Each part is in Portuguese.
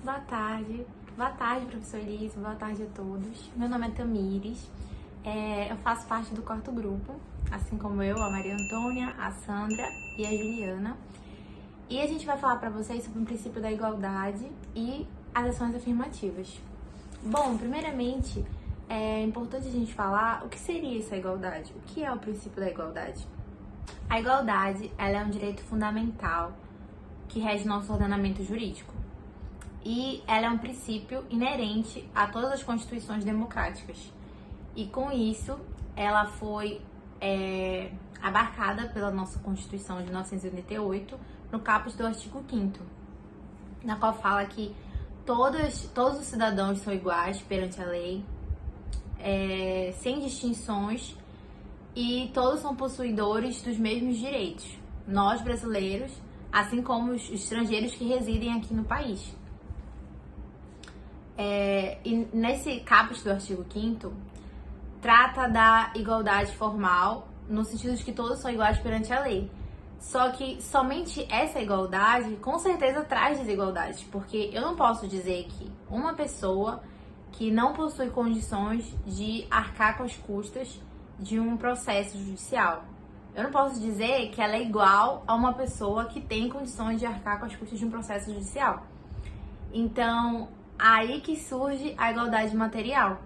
boa tarde. Boa tarde, professor Elise, boa tarde a todos. Meu nome é Tamires, eu faço parte do quarto grupo, assim como eu, a Maria Antônia, a Sandra e a Juliana. E a gente vai falar para vocês sobre o princípio da igualdade e as ações afirmativas. Bom, primeiramente, é importante a gente falar o que seria essa igualdade, o que é o princípio da igualdade. A igualdade, ela é um direito fundamental que rege nosso ordenamento jurídico. E ela é um princípio inerente a todas as constituições democráticas. E com isso, ela foi abarcada pela nossa Constituição de 1988, no caput do artigo 5º, na qual fala que todos os cidadãos são iguais perante a lei, sem distinções, e todos são possuidores dos mesmos direitos, nós brasileiros, assim como os estrangeiros que residem aqui no país. E nesse caput do artigo 5º, trata da igualdade formal, no sentido de que todos são iguais perante a lei. Só que somente essa igualdade, com certeza, traz desigualdades, porque eu não posso dizer que uma pessoa que não possui condições de arcar com as custas de um processo judicial, eu não posso dizer que ela é igual a uma pessoa que tem condições de arcar com as custas de um processo judicial. Então, aí que surge a igualdade material,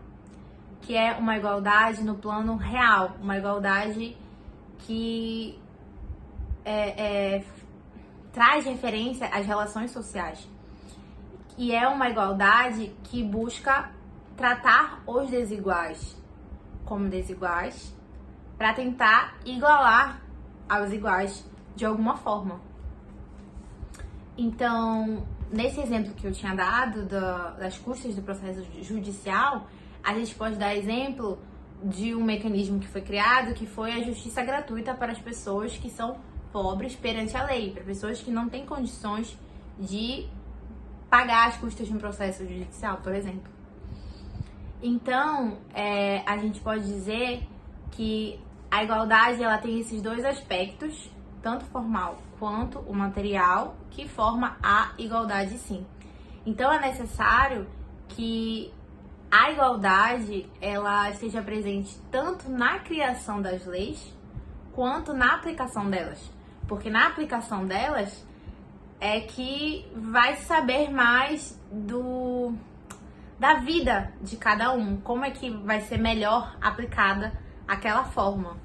que é uma igualdade no plano real, uma igualdade que traz referência às relações sociais. E é uma igualdade que busca tratar os desiguais como desiguais para tentar igualar aos iguais de alguma forma. Então, nesse exemplo que eu tinha dado das custas do processo judicial, a gente pode dar exemplo de um mecanismo que foi criado, que foi a justiça gratuita para as pessoas que são pobres perante a lei, para pessoas que não têm condições de pagar as custas de um processo judicial, por exemplo. Então, a gente pode dizer que a igualdade ela tem esses dois aspectos, tanto formal quanto o material, que forma a igualdade sim. Então é necessário que a igualdade ela esteja presente tanto na criação das leis quanto na aplicação delas. Porque na aplicação delas é que vai saber mais da vida de cada um, como é que vai ser melhor aplicada aquela forma.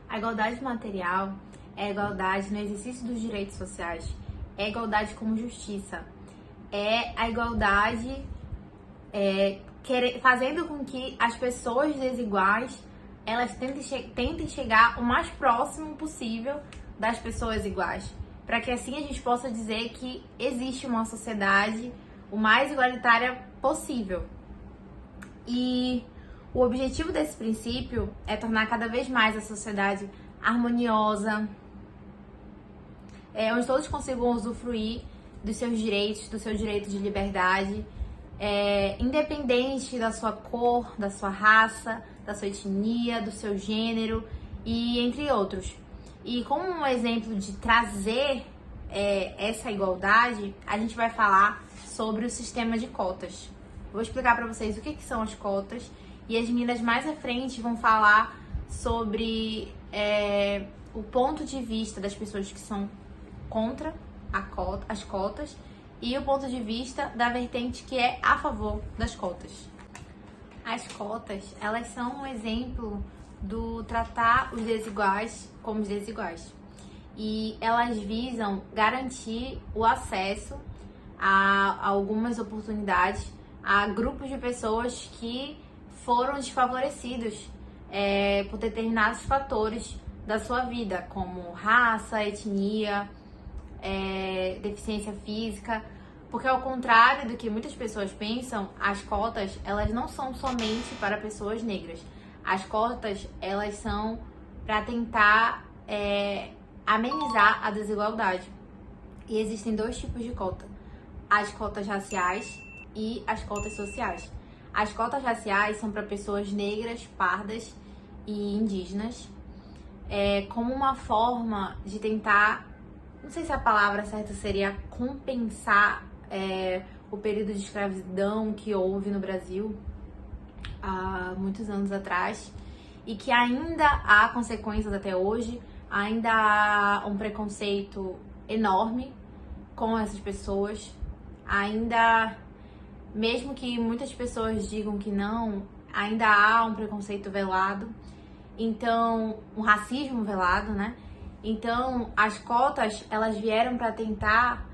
A igualdade material é a igualdade no exercício dos direitos sociais, é a igualdade como justiça, é a igualdade fazendo com que as pessoas desiguais elas tentem chegar o mais próximo possível das pessoas iguais, para que assim a gente possa dizer que existe uma sociedade o mais igualitária possível. E o objetivo desse princípio é tornar cada vez mais a sociedade harmoniosa, onde todos consigam usufruir dos seus direitos, do seu direito de liberdade, independente da sua cor, da sua raça, da sua etnia, do seu gênero e entre outros. E como um exemplo de trazer essa igualdade, a gente vai falar sobre o sistema de cotas. Vou explicar para vocês o que são as cotas e as meninas mais à frente vão falar sobre o ponto de vista das pessoas que são contra as cotas e o ponto de vista da vertente que é a favor das cotas. As cotas, elas são um exemplo do tratar os desiguais como os desiguais. E elas visam garantir o acesso a algumas oportunidades a grupos de pessoas que foram desfavorecidos por determinados fatores da sua vida, como raça, etnia, deficiência física, porque ao contrário do que muitas pessoas pensam, as cotas elas não são somente para pessoas negras. As cotas elas são para tentar amenizar a desigualdade. E existem dois tipos de cota: as cotas raciais e as cotas sociais. As cotas raciais são para pessoas negras, pardas e indígenas, como uma forma de tentar, não sei se a palavra certa seria compensar o período de escravidão que houve no Brasil há muitos anos atrás e que ainda há consequências até hoje, ainda há um preconceito enorme com essas pessoas, ainda, mesmo que muitas pessoas digam que não, ainda há um preconceito velado, então, um racismo velado, né? Então, as cotas, elas vieram para tentar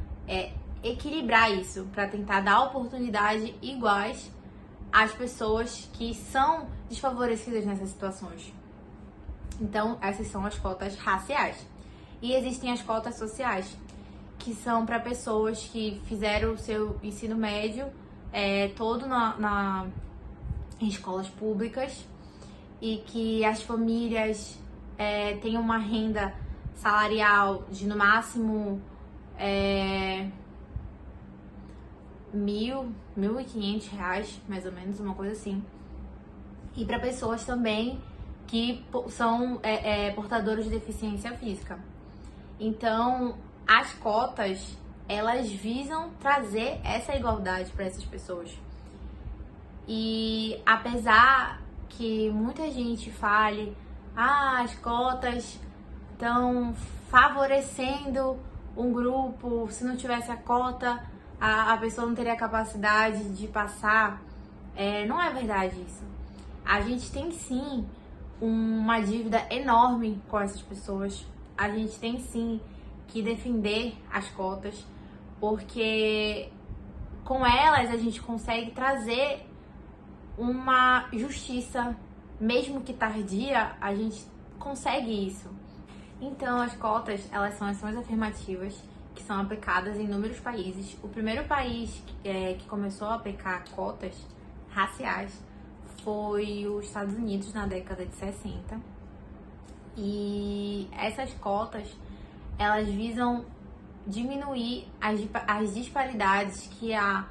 equilibrar isso, para tentar dar oportunidade iguais às pessoas que são desfavorecidas nessas situações. Então, essas são as cotas raciais. E existem as cotas sociais, que são para pessoas que fizeram o seu ensino médio todo em escolas públicas e que as famílias têm uma renda salarial de no máximo R$1.500, mais ou menos, uma coisa assim. E para pessoas também que são portadores de deficiência física. Então, as cotas, elas visam trazer essa igualdade para essas pessoas. E apesar que muita gente fale, as cotas estão favorecendo um grupo, se não tivesse a cota, a pessoa não teria a capacidade de passar. Não é verdade isso. A gente tem sim uma dívida enorme com essas pessoas. A gente tem sim que defender as cotas, porque com elas a gente consegue trazer uma justiça, mesmo que tardia, a gente consegue isso. Então, as cotas, elas são ações afirmativas que são aplicadas em inúmeros países. O primeiro país que começou a aplicar cotas raciais foi os Estados Unidos na década de 60. E essas cotas, elas visam diminuir as disparidades que há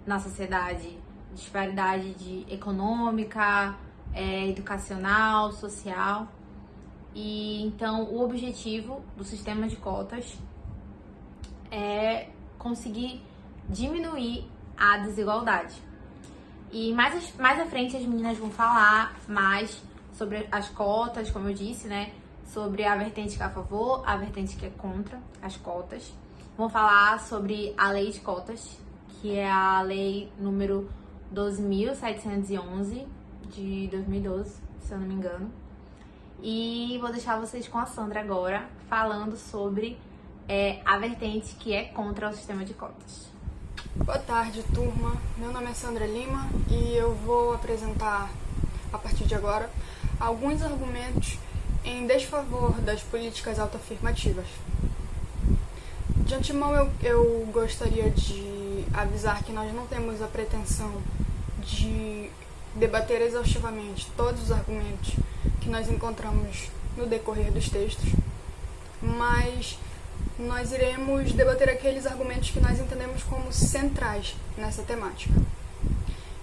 na sociedade, disparidade econômica, educacional, social. E então o objetivo do sistema de cotas é conseguir diminuir a desigualdade. E mais à frente as meninas vão falar mais sobre as cotas, como eu disse, né? Sobre a vertente que é a favor, a vertente que é contra as cotas. Vão falar sobre a lei de cotas, que é a lei número 12.711 de 2012, se eu não me engano. E vou deixar vocês com a Sandra agora, falando sobre a vertente que é contra o sistema de cotas. Boa tarde, turma. Meu nome é Sandra Lima e eu vou apresentar, a partir de agora, alguns argumentos em desfavor das políticas autoafirmativas. De antemão, eu gostaria de avisar que nós não temos a pretensão de debater exaustivamente todos os argumentos que nós encontramos no decorrer dos textos, mas nós iremos debater aqueles argumentos que nós entendemos como centrais nessa temática.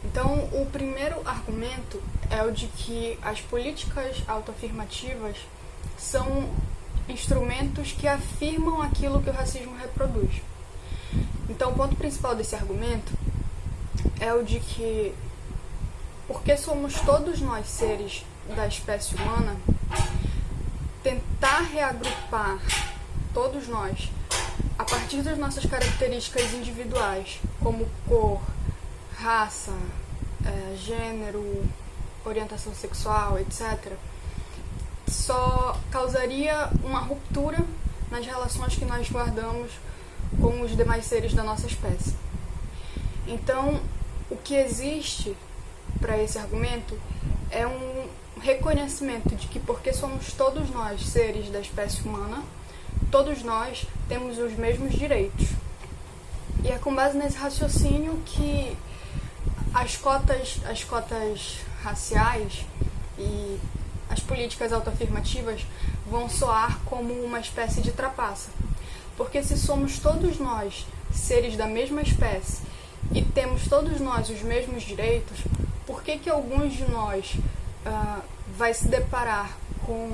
Então, o primeiro argumento é o de que as políticas autoafirmativas são instrumentos que afirmam aquilo que o racismo reproduz. Então, o ponto principal desse argumento é o de que, porque somos todos nós seres da espécie humana, tentar reagrupar todos nós a partir das nossas características individuais, como cor, raça, gênero, orientação sexual, etc., só causaria uma ruptura nas relações que nós guardamos com os demais seres da nossa espécie. Então, o que existe para esse argumento é um reconhecimento de que, porque somos todos nós seres da espécie humana, todos nós temos os mesmos direitos. E é com base nesse raciocínio que as cotas raciais e as políticas autoafirmativas vão soar como uma espécie de trapaça. Porque se somos todos nós seres da mesma espécie e temos todos nós os mesmos direitos, por que alguns de nós vai se deparar com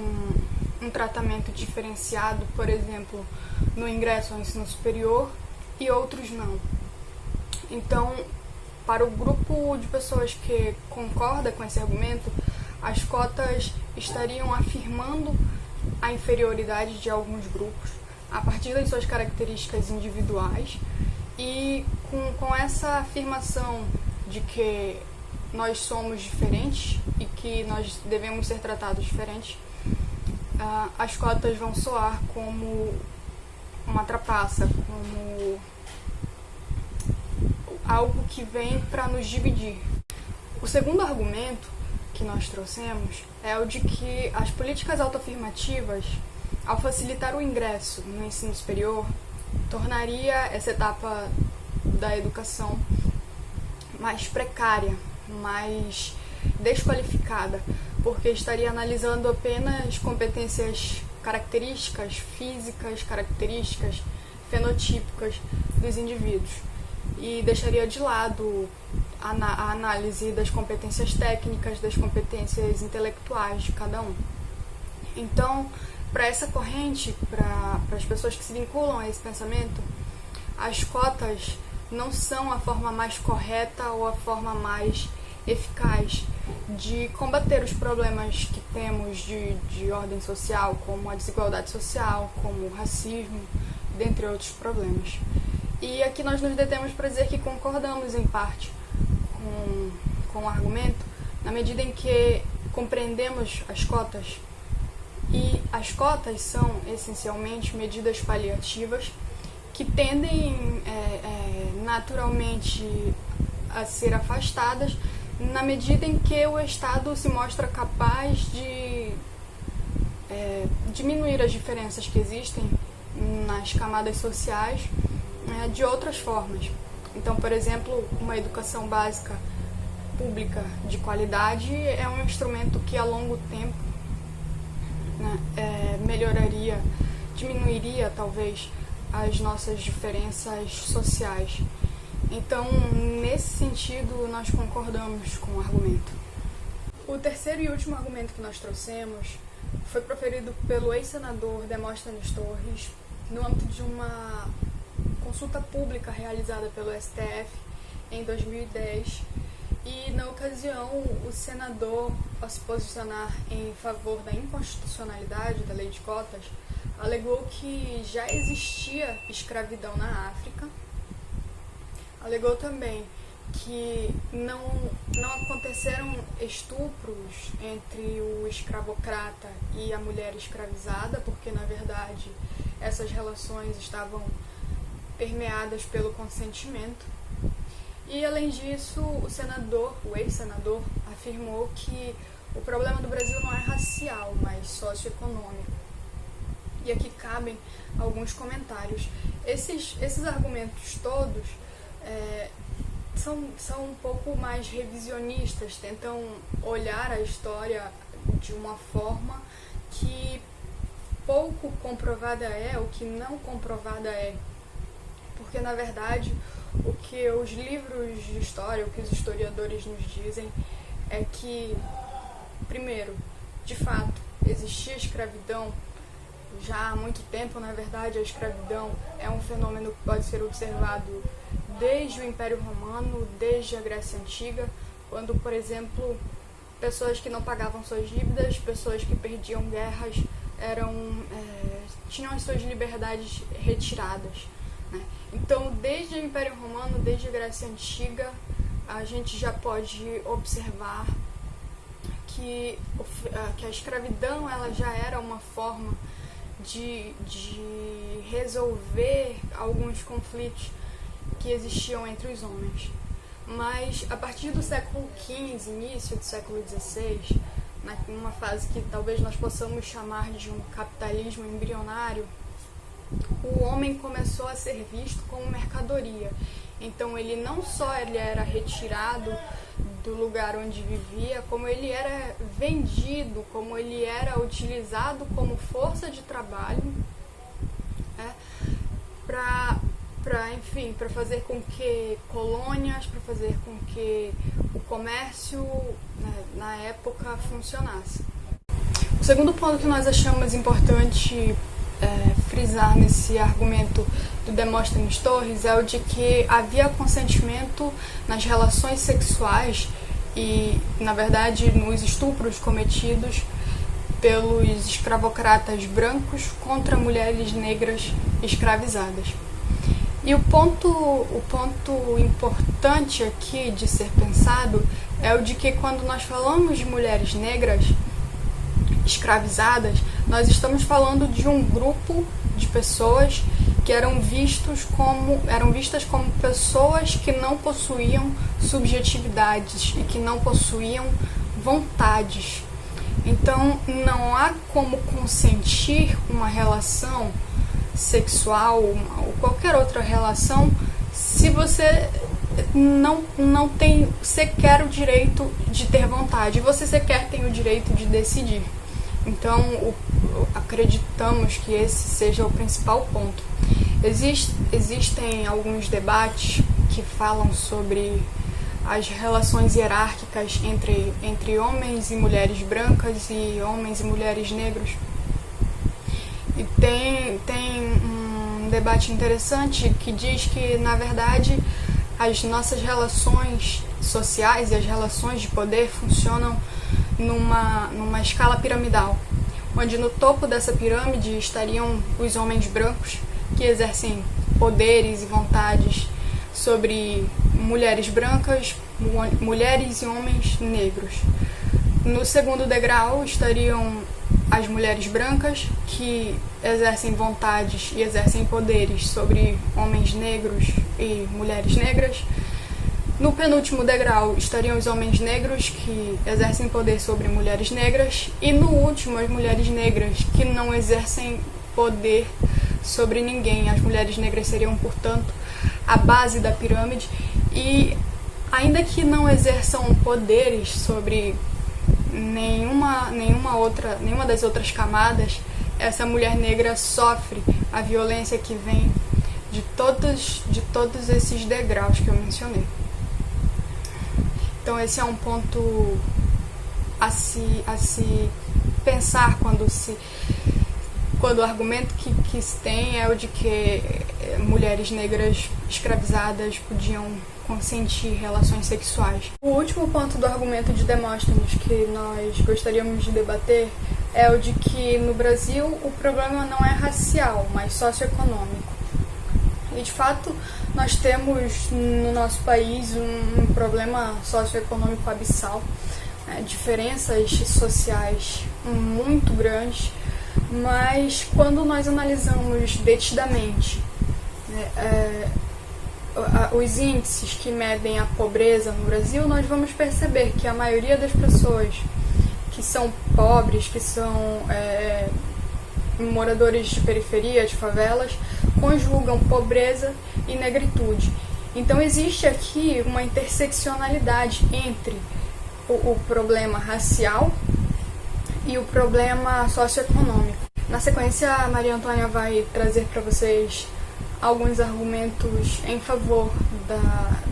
um tratamento diferenciado, por exemplo, no ingresso ao ensino superior, e outros não? Então, para o grupo de pessoas que concorda com esse argumento, as cotas estariam afirmando a inferioridade de alguns grupos a partir das suas características individuais, e com essa afirmação de que nós somos diferentes e que nós devemos ser tratados diferentes, as cotas vão soar como uma trapaça, como algo que vem para nos dividir. O segundo argumento que nós trouxemos é o de que as políticas autoafirmativas, ao facilitar o ingresso no ensino superior, tornaria essa etapa da educação mais precária, mais desqualificada, porque estaria analisando apenas competências características físicas, características fenotípicas dos indivíduos, e deixaria de lado a análise das competências técnicas, das competências intelectuais de cada um. Então, para essa corrente, para as pessoas que se vinculam a esse pensamento, as cotas não são a forma mais correta ou a forma mais eficaz de combater os problemas que temos de ordem social, como a desigualdade social, como o racismo, dentre outros problemas. E aqui nós nos detemos para dizer que concordamos em parte com o argumento, na medida em que compreendemos as cotas, e as cotas são essencialmente medidas paliativas que tendem naturalmente a ser afastadas na medida em que o Estado se mostra capaz de diminuir as diferenças que existem nas camadas sociais de outras formas. Então, por exemplo, uma educação básica pública de qualidade é um instrumento que a longo tempo melhoraria, diminuiria talvez as nossas diferenças sociais. Então, nesse sentido, nós concordamos com o argumento. O terceiro e último argumento que nós trouxemos foi proferido pelo ex-senador Demóstenes Torres no âmbito de uma consulta pública realizada pelo STF em 2010, e na ocasião o senador, ao se posicionar em favor da inconstitucionalidade da lei de cotas, alegou que já existia escravidão na África, alegou também que não aconteceram estupros entre o escravocrata e a mulher escravizada, porque na verdade essas relações estavam permeadas pelo consentimento. E além disso, o ex-senador, afirmou que o problema do Brasil não é racial, mas socioeconômico. E aqui cabem alguns comentários. Esses argumentos todos são um pouco mais revisionistas, tentam olhar a história de uma forma que pouco comprovada é, o que não comprovada é. Porque, na verdade, o que os livros de história, o que os historiadores nos dizem é que, primeiro, de fato, existia escravidão já há muito tempo. Na verdade, a escravidão é um fenômeno que pode ser observado desde o Império Romano, desde a Grécia Antiga, quando, por exemplo, pessoas que não pagavam suas dívidas, pessoas que perdiam guerras, tinham as suas liberdades retiradas, né? Então, desde o Império Romano, desde a Grécia Antiga, a gente já pode observar que a escravidão ela já era uma forma de resolver alguns conflitos que existiam entre os homens. Mas, a partir do século XV, início do século XVI, numa fase que talvez nós possamos chamar de um capitalismo embrionário, o homem começou a ser visto como mercadoria. Então ele não só era retirado do lugar onde vivia, como ele era vendido, como ele era utilizado como força de trabalho, para fazer com que colônias, para fazer com que o comércio, na época, funcionasse. O segundo ponto que nós achamos importante frisar nesse argumento do Demóstenes Torres é o de que havia consentimento nas relações sexuais e, na verdade, nos estupros cometidos pelos escravocratas brancos contra mulheres negras escravizadas. E o ponto importante aqui de ser pensado é o de que quando nós falamos de mulheres negras escravizadas, nós estamos falando de um grupo de pessoas que eram vistas como pessoas que não possuíam subjetividades e que não possuíam vontades. Então, não há como consentir uma relação sexual ou qualquer outra relação se você não tem sequer o direito de ter vontade, você sequer tem o direito de decidir. Então, acreditamos que esse seja o principal ponto. Existem alguns debates que falam sobre as relações hierárquicas entre homens e mulheres brancas e homens e mulheres negros. E tem um debate interessante que diz que, na verdade, as nossas relações sociais e as relações de poder funcionam numa escala piramidal, onde no topo dessa pirâmide estariam os homens brancos, que exercem poderes e vontades sobre mulheres brancas, mulheres e homens negros. No segundo degrau estariam as mulheres brancas, que exercem vontades e exercem poderes sobre homens negros e mulheres negras. No penúltimo degrau estariam os homens negros, que exercem poder sobre mulheres negras. E no último, as mulheres negras, que não exercem poder sobre ninguém. As mulheres negras seriam, portanto, a base da pirâmide. E ainda que não exerçam poderes sobre nenhuma das outras camadas, essa mulher negra sofre a violência que vem de todos esses degraus que eu mencionei. Então esse é um ponto a se pensar quando o argumento que se tem é o de que mulheres negras escravizadas podiam consentir relações sexuais. O último ponto do argumento de Demóstenes que nós gostaríamos de debater é o de que no Brasil o problema não é racial, mas socioeconômico. E de fato nós temos no nosso país um problema socioeconômico abissal, diferenças sociais muito grandes, mas quando nós analisamos detidamente os índices que medem a pobreza no Brasil, nós vamos perceber que a maioria das pessoas que são pobres, que são moradores de periferia, de favelas, conjugam pobreza e negritude. Então existe aqui uma interseccionalidade entre o problema racial e o problema socioeconômico. Na sequência, a Maria Antônia vai trazer para vocês alguns argumentos em favor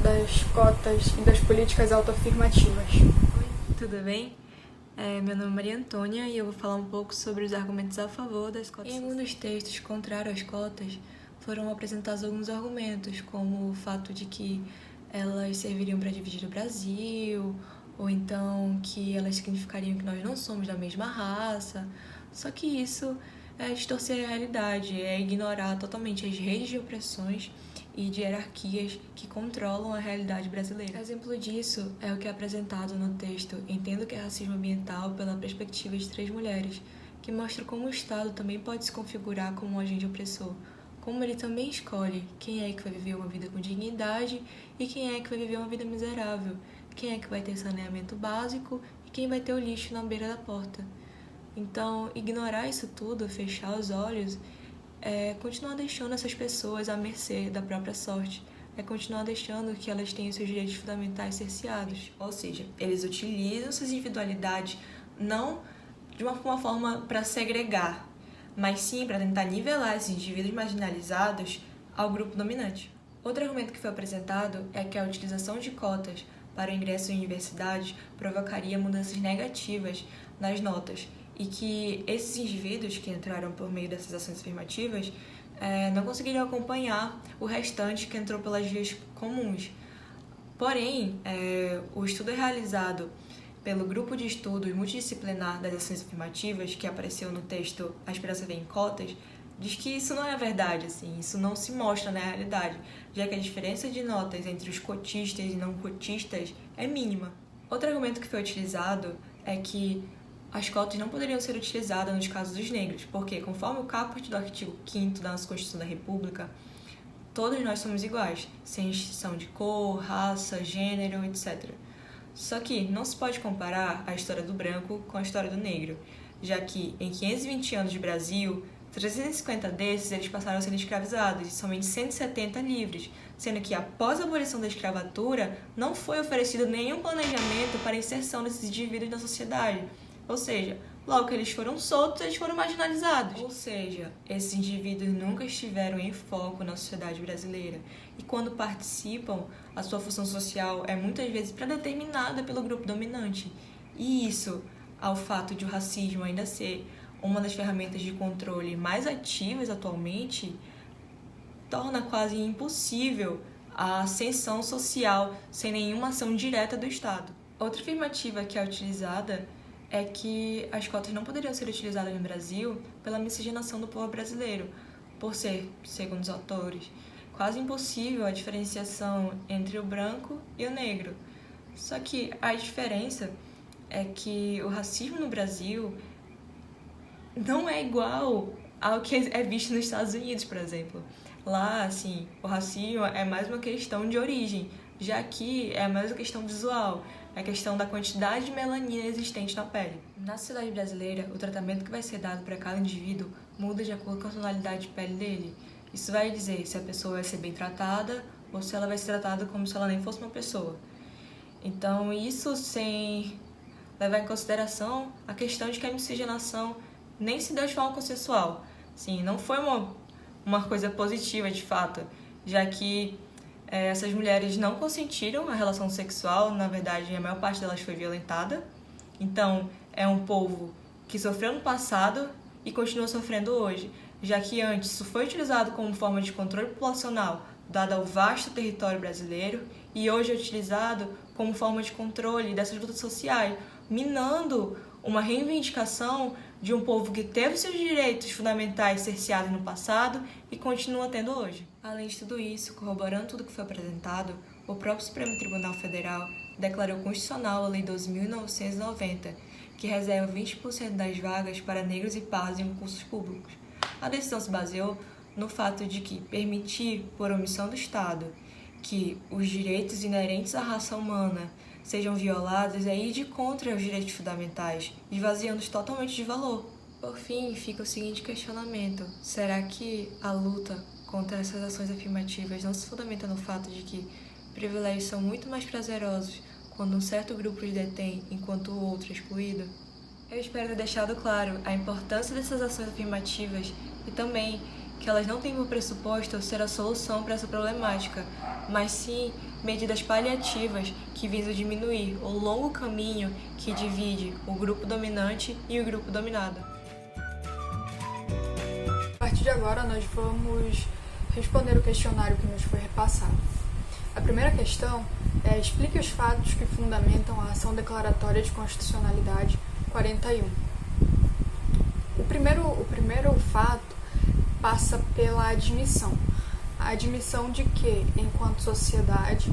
das cotas e das políticas autoafirmativas. Oi, tudo bem? Meu nome é Maria Antônia e eu vou falar um pouco sobre os argumentos a favor das cotas. Em alguns dos textos contrários às cotas, foram apresentados alguns argumentos, como o fato de que elas serviriam para dividir o Brasil, ou então que elas significariam que nós não somos da mesma raça. Só que isso é distorcer a realidade, é ignorar totalmente as redes de opressões e de hierarquias que controlam a realidade brasileira. Exemplo disso é o que é apresentado no texto Entendo que é Racismo Ambiental pela perspectiva de 3 mulheres, que mostra como o Estado também pode se configurar como um agente opressor, como ele também escolhe quem é que vai viver uma vida com dignidade e quem é que vai viver uma vida miserável, quem é que vai ter saneamento básico e quem vai ter o lixo na beira da porta. Então, ignorar isso tudo, fechar os olhos, é continuar deixando essas pessoas à mercê da própria sorte, é continuar deixando que elas tenham seus direitos fundamentais cerceados. Ou seja, eles utilizam suas individualidades não de uma forma para segregar, mas sim para tentar nivelar esses indivíduos marginalizados ao grupo dominante. Outro argumento que foi apresentado é que a utilização de cotas para o ingresso em universidades provocaria mudanças negativas nas notas e que esses indivíduos que entraram por meio dessas ações afirmativas não conseguiriam acompanhar o restante que entrou pelas vias comuns. Porém, o estudo realizado pelo Grupo de Estudos Multidisciplinar das Ações Afirmativas, que apareceu no texto A Esperança Vem em Cotas, diz que isso não é verdade, assim, isso não se mostra na realidade, já que a diferença de notas entre os cotistas e não cotistas é mínima. Outro argumento que foi utilizado é que as cotas não poderiam ser utilizadas nos casos dos negros, porque, conforme o caput do artigo 5º da nossa Constituição da República, todos nós somos iguais, sem distinção de cor, raça, gênero, etc. Só que não se pode comparar a história do branco com a história do negro, já que em 520 anos de Brasil, 350 desses eles passaram a ser escravizados e somente 170 livres, sendo que após a abolição da escravatura não foi oferecido nenhum planejamento para a inserção desses indivíduos na sociedade. Ou seja, logo que eles foram soltos, eles foram marginalizados. Ou seja, esses indivíduos nunca estiveram em foco na sociedade brasileira. E quando participam, a sua função social é muitas vezes predeterminada pelo grupo dominante. E isso, ao fato de o racismo ainda ser uma das ferramentas de controle mais ativas atualmente, torna quase impossível a ascensão social sem nenhuma ação direta do Estado. Outra afirmativa que é utilizada é que as cotas não poderiam ser utilizadas no Brasil pela miscigenação do povo brasileiro, por ser, segundo os autores, quase impossível a diferenciação entre o branco e o negro. Só que a diferença é que o racismo no Brasil não é igual ao que é visto nos Estados Unidos, por exemplo. Lá, assim, o racismo é mais uma questão de origem, já que é mais uma questão visual, é a questão da quantidade de melanina existente na pele. Na sociedade brasileira, o tratamento que vai ser dado para cada indivíduo muda de acordo com a tonalidade de pele dele. Isso vai dizer se a pessoa vai ser bem tratada ou se ela vai ser tratada como se ela nem fosse uma pessoa. Então, isso sem levar em consideração a questão de que a miscigenação nem se deu de forma consensual. Sim, não foi uma coisa positiva, de fato, já que essas mulheres não consentiram a relação sexual, na verdade, a maior parte delas foi violentada. Então, é um povo que sofreu no passado e continua sofrendo hoje, já que antes isso foi utilizado como forma de controle populacional, dado ao vasto território brasileiro, e hoje é utilizado como forma de controle dessas lutas sociais, minando uma reivindicação de um povo que teve seus direitos fundamentais cerceados no passado e continua tendo hoje. Além de tudo isso, corroborando tudo que foi apresentado, o próprio Supremo Tribunal Federal declarou constitucional a Lei 12.990, que reserva 20% das vagas para negros e pardos em concursos públicos. A decisão se baseou no fato de que permitir, por omissão do Estado, que os direitos inerentes à raça humana sejam violados é ir de contra os direitos fundamentais, esvaziando-os totalmente de valor. Por fim, fica o seguinte questionamento: será que a luta contra essas ações afirmativas não se fundamenta no fato de que privilégios são muito mais prazerosos quando um certo grupo os detém enquanto o outro é excluído? Eu espero ter deixado claro a importância dessas ações afirmativas e também que elas não têm por pressuposto ser a solução para essa problemática, mas sim medidas paliativas que visam diminuir o longo caminho que divide o grupo dominante e o grupo dominado. A partir de agora, nós vamos responder o questionário que nos foi repassado. A primeira questão é: explique os fatos que fundamentam a ação declaratória de constitucionalidade 41. O primeiro fato passa pela admissão. A admissão de que, enquanto sociedade,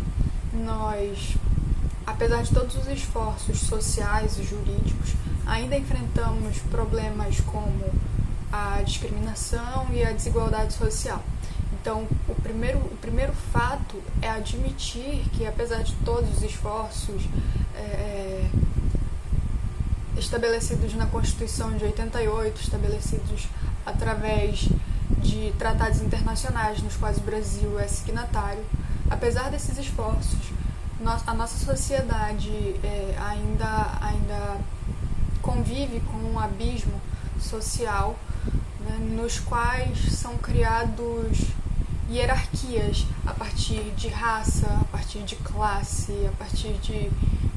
nós, apesar de todos os esforços sociais e jurídicos, ainda enfrentamos problemas como a discriminação e a desigualdade social. Então, o primeiro fato é admitir que, apesar de todos os esforços estabelecidos na Constituição de 88, estabelecidos através de tratados internacionais nos quais o Brasil é signatário, apesar desses esforços, a nossa sociedade ainda convive com um abismo social, né, nos quais são criados hierarquias a partir de raça, a partir de classe, a partir de,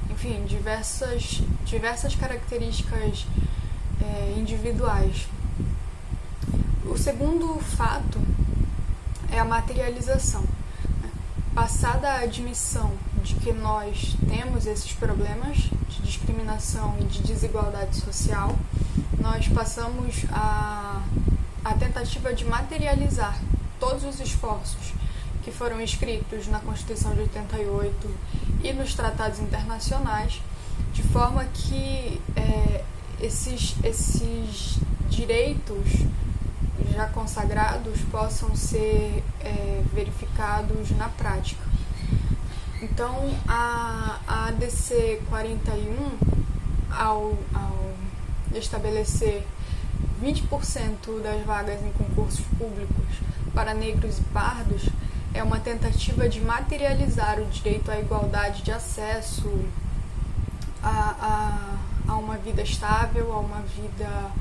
enfim, diversas características individuais. O segundo fato é a materialização. Passada a admissão de que nós temos esses problemas de discriminação e de desigualdade social, nós passamos a tentativa de materializar todos os esforços que foram escritos na Constituição de 88 e nos tratados internacionais, de forma que esses direitos já consagrados possam ser verificados na prática. Então, a ADC 41, ao estabelecer 20% das vagas em concursos públicos para negros e pardos, é uma tentativa de materializar o direito à igualdade de acesso a uma vida estável, a uma vida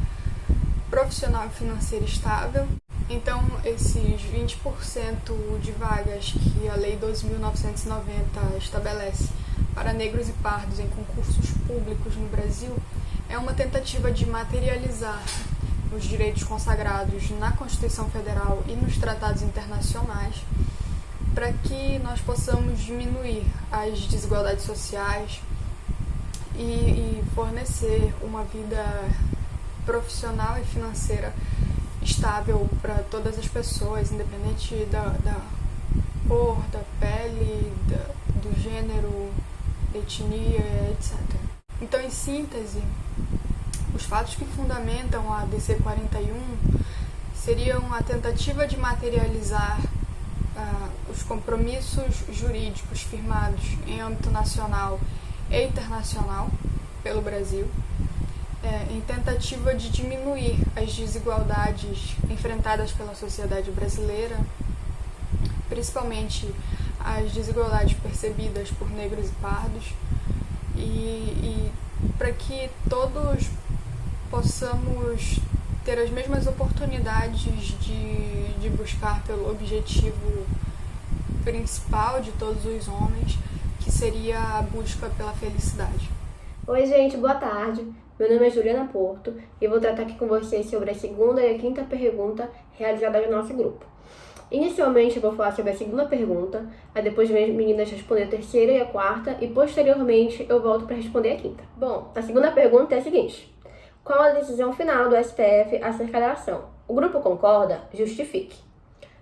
profissional e financeira estável. Então, esses 20% de vagas que a Lei 12.990 estabelece para negros e pardos em concursos públicos no Brasil é uma tentativa de materializar os direitos consagrados na Constituição Federal e nos tratados internacionais para que nós possamos diminuir as desigualdades sociais e fornecer uma vida profissional e financeira estável para todas as pessoas, independente da cor, da pele, do gênero, etnia, etc. Então, em síntese, os fatos que fundamentam a ADC 41 seriam a tentativa de materializar os compromissos jurídicos firmados em âmbito nacional e internacional pelo Brasil, em tentativa de diminuir as desigualdades enfrentadas pela sociedade brasileira, principalmente as desigualdades percebidas por negros e pardos, e para que todos possamos ter as mesmas oportunidades de buscar pelo objetivo principal de todos os homens, que seria a busca pela felicidade. Oi, gente, boa tarde. Meu nome é Juliana Porto e eu vou tratar aqui com vocês sobre a segunda e a quinta pergunta realizadas no nosso grupo. Inicialmente eu vou falar sobre a segunda pergunta, aí depois minhas meninas responder a terceira e a quarta e posteriormente eu volto para responder a quinta. Bom, a segunda pergunta é a seguinte: qual a decisão final do STF acerca da ação? O grupo concorda? Justifique.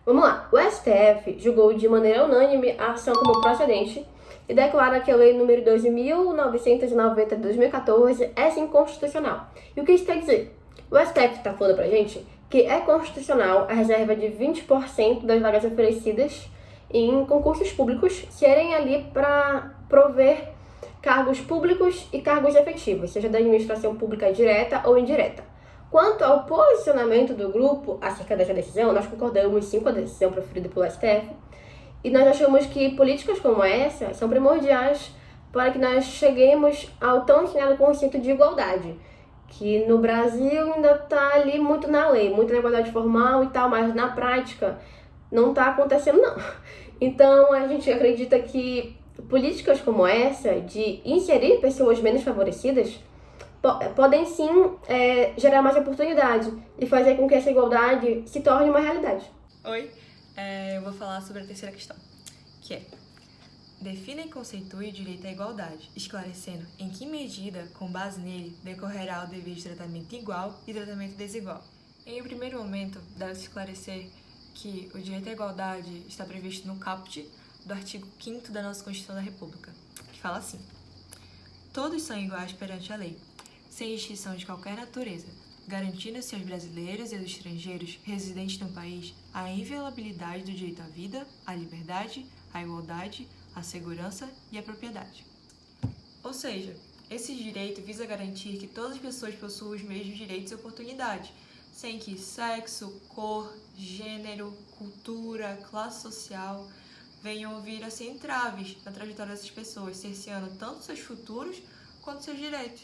Vamos lá. O STF julgou de maneira unânime a ação como procedente e declara que a Lei nº 12.990 de 2014 é inconstitucional. E o que isso quer dizer? O STF está falando pra gente que é constitucional a reserva de 20% das vagas oferecidas em concursos públicos serem ali para prover cargos públicos e cargos efetivos, seja da administração pública direta ou indireta. Quanto ao posicionamento do grupo acerca dessa decisão, nós concordamos sim com a decisão proferida pelo STF e nós achamos que políticas como essa são primordiais para que nós cheguemos ao tão ensinado conceito de igualdade, que no Brasil ainda está ali muito na lei, muito na igualdade formal e tal, mas na prática não está acontecendo não. Então a gente acredita que políticas como essa, de inserir pessoas menos favorecidas, podem sim gerar mais oportunidade e fazer com que essa igualdade se torne uma realidade. Oi, eu vou falar sobre a terceira questão, que é: define e conceitue o direito à igualdade, esclarecendo em que medida, com base nele, decorrerá o dever de tratamento igual e tratamento desigual. Em um primeiro momento, deve-se esclarecer que o direito à igualdade está previsto no caput do artigo 5º da nossa Constituição da República, que fala assim: todos são iguais perante a lei, sem distinção de qualquer natureza, garantindo-se aos brasileiros e aos estrangeiros residentes no país a inviolabilidade do direito à vida, à liberdade, à igualdade, à segurança e à propriedade. Ou seja, esse direito visa garantir que todas as pessoas possuam os mesmos direitos e oportunidades, sem que sexo, cor, gênero, cultura, classe social venham vir a ser entraves na trajetória dessas pessoas, cerceando tanto seus futuros quanto seus direitos.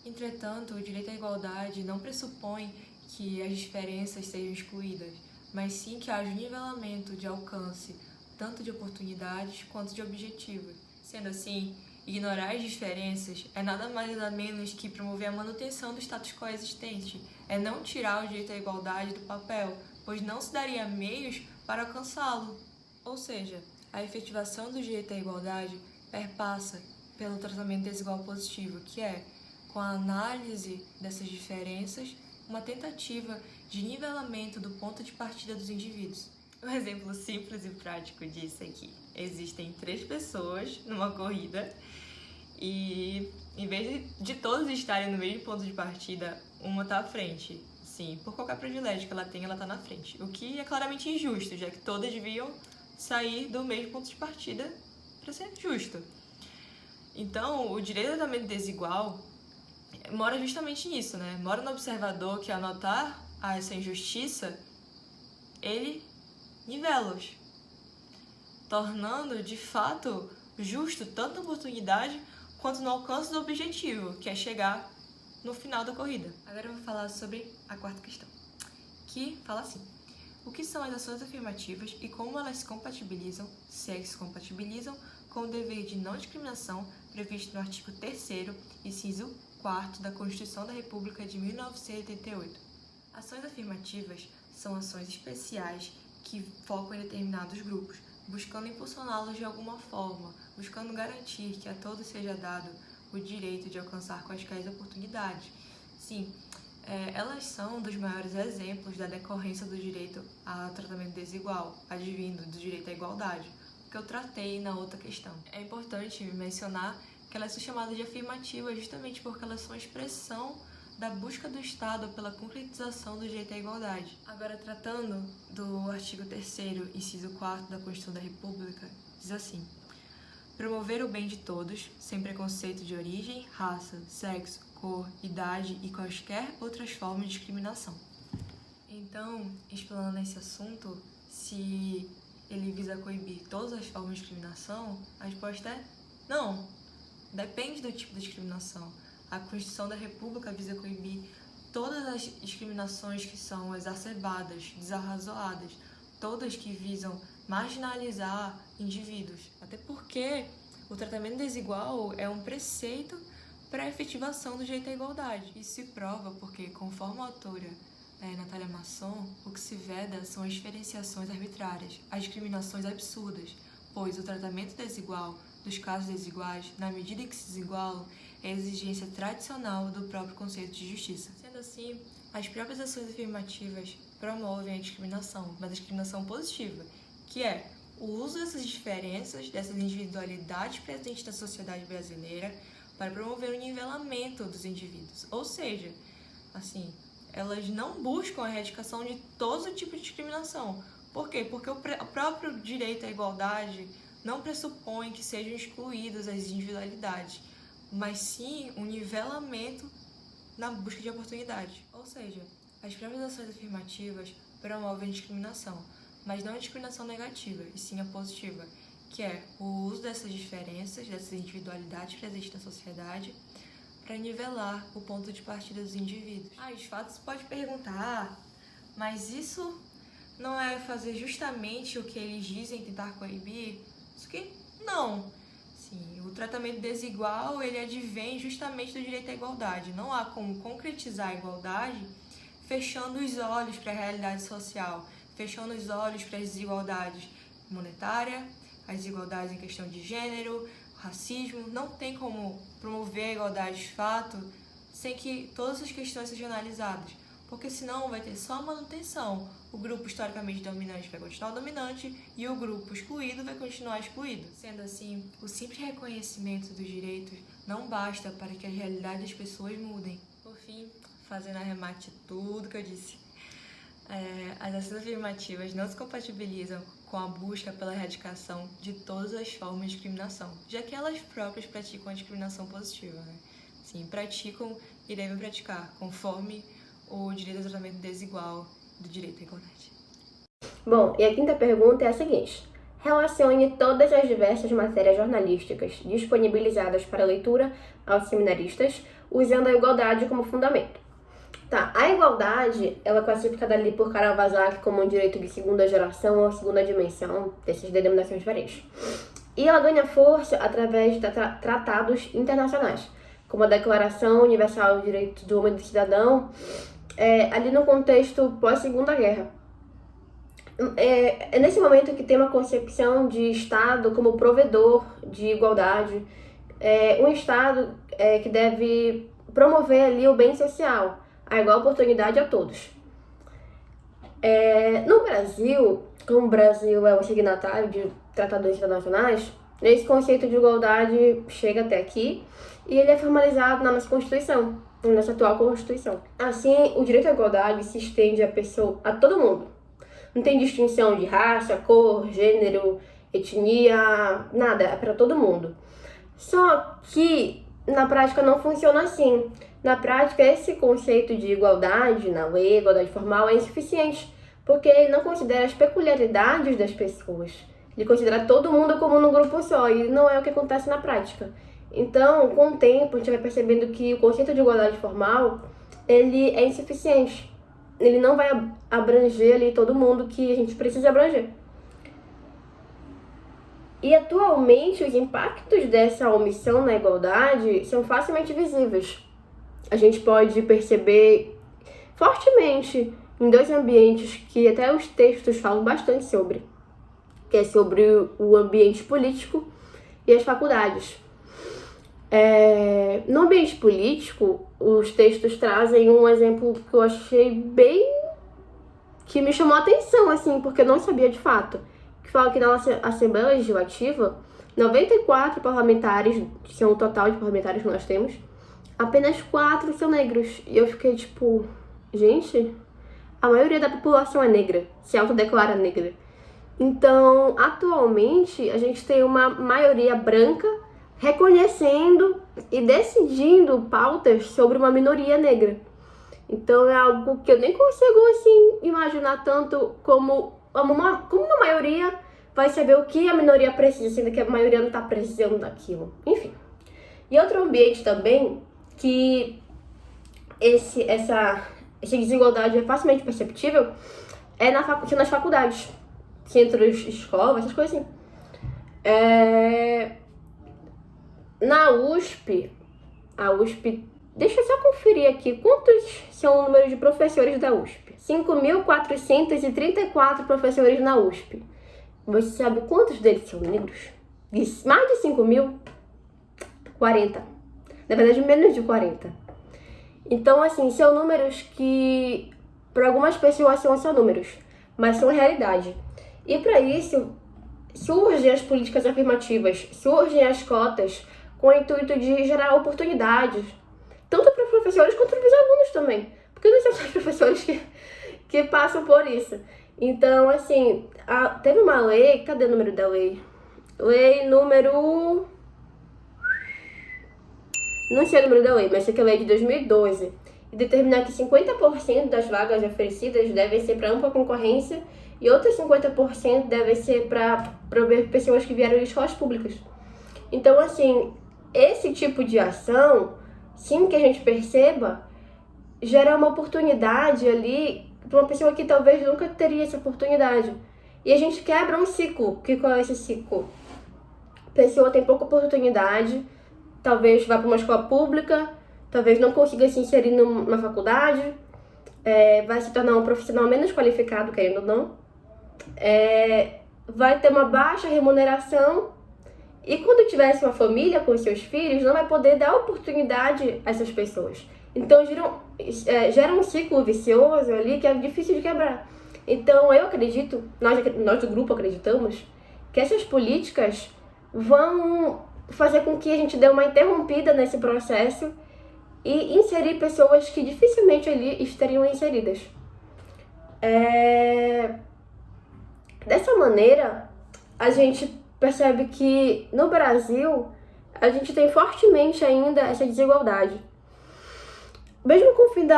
Entretanto, o direito à igualdade não pressupõe que as diferenças sejam excluídas, mas sim que haja um nivelamento de alcance, tanto de oportunidades quanto de objetivos. Sendo assim, Ignorar as diferenças é nada mais nada menos que promover a manutenção do status quo existente, é não tirar o direito à igualdade do papel, pois não se daria meios para alcançá-lo. Ou seja, a efetivação do direito à igualdade perpassa pelo tratamento desigual positivo, que é, com a análise dessas diferenças, uma tentativa de nivelamento do ponto de partida dos indivíduos. Um exemplo simples e prático disso é que existem 3 pessoas numa corrida e, em vez de todos estarem no mesmo ponto de partida, uma está à frente. Sim, por qualquer privilégio que ela tem, ela está na frente. O que é claramente injusto, já que todas deviam sair do mesmo ponto de partida para ser justo. Então, o direito ao tratamento desigual mora justamente nisso, né? Mora no observador que, ao notar essa injustiça, ele nivela-os, tornando de fato justo tanto a oportunidade quanto no alcance do objetivo, que é chegar no final da corrida. Agora eu vou falar sobre a 4ª questão, que fala assim: o que são as ações afirmativas e como elas se compatibilizam, se é que se compatibilizam, com o dever de não discriminação previsto no artigo 3º, inciso 4º da Constituição da República de 1988. Ações afirmativas são ações especiais que focam em determinados grupos, buscando impulsioná-los de alguma forma, buscando garantir que a todos seja dado o direito de alcançar quaisquer oportunidades. Sim, elas são dos maiores exemplos da decorrência do direito a tratamento desigual, advindo do direito à igualdade, que eu tratei na outra questão. É importante mencionar que elas são chamadas de afirmativas justamente porque elas são a expressão da busca do Estado pela concretização do direito à igualdade. Agora, tratando do artigo 3º, inciso 4º da Constituição da República, diz assim: promover o bem de todos, sem preconceito de origem, raça, sexo, cor, idade e quaisquer outras formas de discriminação. Então, explanando esse assunto, se ele visa coibir todas as formas de discriminação, a resposta é não. Depende do tipo de discriminação. A Constituição da República visa coibir todas as discriminações que são exacerbadas, desarrazoadas, todas que visam marginalizar indivíduos. Até porque o tratamento desigual é um preceito para a efetivação do direito à igualdade. Isso se prova porque, conforme a autora Natália Masson, o que se veda são as diferenciações arbitrárias, as discriminações absurdas, pois o tratamento desigual dos casos desiguais, na medida em que se desigualam, é a exigência tradicional do próprio conceito de justiça. Sendo assim, as próprias ações afirmativas promovem a discriminação, mas a discriminação positiva, que é o uso dessas diferenças, dessas individualidades presentes na sociedade brasileira para promover o nivelamento dos indivíduos. Ou seja, assim, elas não buscam a erradicação de todo tipo de discriminação. Por quê? Porque o próprio direito à igualdade não pressupõe que sejam excluídas as individualidades, mas sim um nivelamento na busca de oportunidade. Ou seja, as próprias ações afirmativas promovem a discriminação, mas não a discriminação negativa, e sim a positiva, que é o uso dessas diferenças, dessas individualidades presentes na sociedade, para nivelar o ponto de partida dos indivíduos. De fato, você pode perguntar, mas isso não é fazer justamente o que eles dizem tentar coibir? Isso aqui? Não. Sim, o tratamento desigual, ele advém justamente do direito à igualdade. Não há como concretizar a igualdade fechando os olhos para a realidade social, fechando os olhos para as desigualdades monetárias, as desigualdades em questão de gênero, racismo. Não tem como promover a igualdade de fato sem que todas essas questões sejam analisadas, porque senão vai ter só manutenção. O grupo historicamente dominante vai continuar dominante e o grupo excluído vai continuar excluído. Sendo assim, o simples reconhecimento dos direitos não basta para que a realidade das pessoas mudem. Por fim, fazendo arremate de tudo que eu disse, as ações afirmativas não se compatibilizam com a busca pela erradicação de todas as formas de discriminação, já que elas próprias praticam a discriminação positiva, né? Sim, praticam e devem praticar, conforme o direito ao tratamento desigual do direito à igualdade. Bom, e a 5ª pergunta é a seguinte: relacione todas as diversas matérias jornalísticas disponibilizadas para leitura aos seminaristas, usando a igualdade como fundamento. A igualdade, ela é classificada ali por Caravasak como um direito de segunda geração ou segunda dimensão, dessas denominações diferentes. E ela ganha força através de tratados internacionais, como a Declaração Universal dos Direitos do Homem e do Cidadão, ali no contexto pós-Segunda Guerra. É nesse momento que tem uma concepção de Estado como provedor de igualdade, um Estado que deve promover ali o bem social, a igual oportunidade a todos. No Brasil, como o Brasil é o signatário de tratados internacionais, esse conceito de igualdade chega até aqui e ele é formalizado na nossa Constituição, na nossa atual Constituição. Assim, o direito à igualdade se estende a todo mundo. Não tem distinção de raça, cor, gênero, etnia, nada, é para todo mundo. Só que na prática não funciona assim. Na prática, esse conceito de igualdade na lei, igualdade formal, é insuficiente, porque ele não considera as peculiaridades das pessoas. Ele considera todo mundo como num grupo só, e não é o que acontece na prática. Então, com o tempo, a gente vai percebendo que o conceito de igualdade formal, ele é insuficiente. Ele não vai abranger ali todo mundo que a gente precisa abranger. E atualmente, os impactos dessa omissão na igualdade são facilmente visíveis. A gente pode perceber fortemente em dois ambientes que até os textos falam bastante sobre, que é sobre o ambiente político e as faculdades. No ambiente político, os textos trazem um exemplo que eu achei que me chamou a atenção, assim, porque eu não sabia de fato, que fala que na Assembleia Legislativa, 94 parlamentares, que é o total de parlamentares que nós temos, apenas 4 são negros. E eu fiquei tipo, gente, a maioria da população é negra, se autodeclara negra. Então, atualmente, a gente tem uma maioria branca reconhecendo e decidindo pautas sobre uma minoria negra. Então, é algo que eu nem consigo, assim, imaginar tanto como uma maioria vai saber o que a minoria precisa, sendo que a maioria não está precisando daquilo. Enfim. E outro ambiente também que essa desigualdade é facilmente perceptível nas faculdades, centros, escolas, essas coisas assim. Na USP, deixa eu só conferir aqui, quantos são o número de professores da USP? 5.434 professores na USP. Você sabe quantos deles são negros? Mais de 5.000? 40. Na verdade, menos de 40. Então, assim, são números que, para algumas pessoas, são só números, mas são realidade. E para isso, surgem as políticas afirmativas, surgem as cotas, com o intuito de gerar oportunidades, tanto para os professores quanto para os alunos também, porque não são só os professores que passam por isso. Então, assim, teve uma lei, cadê o número da lei? Lei número... Não sei o número da lei, mas sei que a lei é de 2012, e determinar que 50% das vagas oferecidas devem ser para ampla concorrência e outros 50% devem ser para prover pessoas que vieram de escolas públicas. Então, assim, esse tipo de ação, sim, que a gente perceba, gera uma oportunidade ali para uma pessoa que talvez nunca teria essa oportunidade. E a gente quebra um ciclo. Qual é esse ciclo? A pessoa tem pouca oportunidade, talvez vá para uma escola pública, talvez não consiga se inserir numa faculdade, vai se tornar um profissional menos qualificado, querendo ou não, vai ter uma baixa remuneração e quando tivesse uma família com seus filhos, não vai poder dar oportunidade a essas pessoas. Então gera um ciclo vicioso ali que é difícil de quebrar. Então eu acredito, nós do grupo acreditamos, que essas políticas vão fazer com que a gente dê uma interrompida nesse processo e inserir pessoas que dificilmente ali estariam inseridas. Dessa maneira, a gente percebe que no Brasil a gente tem fortemente ainda essa desigualdade. Mesmo com o fim com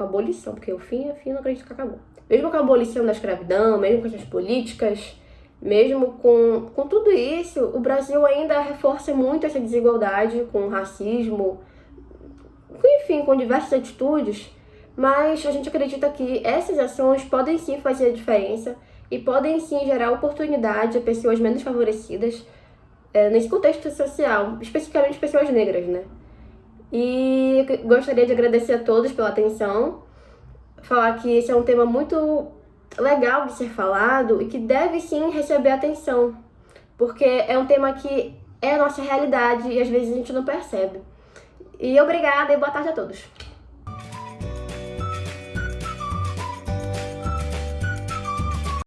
a abolição, porque o fim eu não acredito que acabou. Mesmo com a abolição da escravidão, mesmo com essas políticas, mesmo com tudo isso, o Brasil ainda reforça muito essa desigualdade com racismo, enfim, com diversas atitudes, mas a gente acredita que essas ações podem sim fazer a diferença e podem sim gerar oportunidade a pessoas menos favorecidas nesse contexto social, especificamente pessoas negras, né? E gostaria de agradecer a todos pela atenção, falar que esse é um tema muito legal de ser falado e que deve sim receber atenção, porque é um tema que é a nossa realidade e às vezes a gente não percebe. E obrigada e boa tarde a todos.